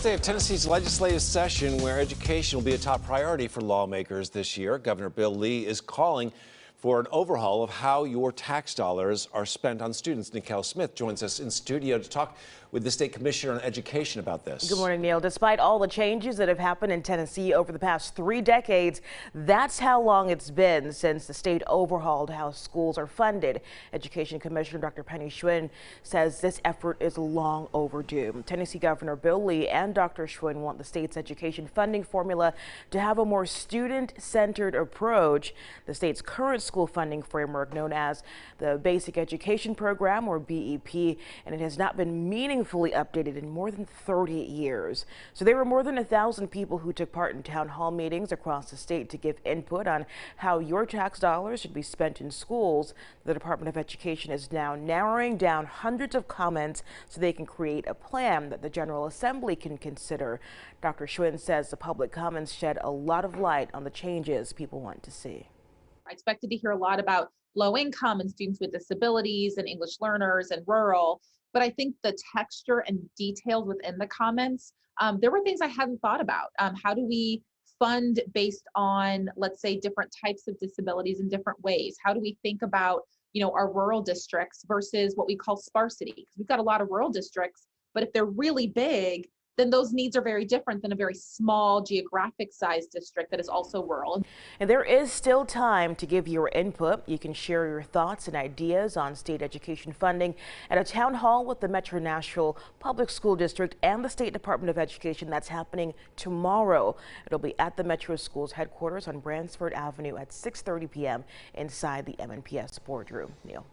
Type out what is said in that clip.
first day of Tennessee's legislative session, where education will be a top priority for lawmakers this year. Governor Bill Lee is calling for an overhaul of how your tax dollars are spent on students. Nikel Smith joins us in studio to talk with the state commissioner on education about this. Good morning, Neil. Despite all the changes that have happened in Tennessee over the past 3 decades, that's how long it's been since the state overhauled how schools are funded. Education Commissioner Dr. Penny Schwinn says this effort is long overdue. Tennessee Governor Bill Lee and Dr. Schwinn want the state's education funding formula to have a more student-centered approach. The state's current school funding framework, known as the Basic Education Program, or BEP, and it has not been meaningfully updated in more than 30 years. So there were more than 1,000 people who took part in town hall meetings across the state to give input on how your tax dollars should be spent in schools. The Department of Education is now narrowing down hundreds of comments so they can create a plan that the General Assembly can consider. Dr. Schwinn says the public comments shed a lot of light on the changes people want to see. I expected to hear a lot about low income and students with disabilities and English learners and rural, but I think the texture and details within the comments, there were things I hadn't thought about. How do we fund based on, let's say, different types of disabilities in different ways? How do we think about, our rural districts versus what we call sparsity? Because we've got a lot of rural districts, but if they're really big, then those needs are very different than a very small geographic sized district that is also rural. And there is still time to give your input. You can share your thoughts and ideas on state education funding at a town hall with the Metro Nashville Public School District and the State Department of Education. That's happening tomorrow. It'll be at the Metro Schools headquarters on Bransford Avenue at 6:30 p.m. inside the MNPS boardroom. Neil.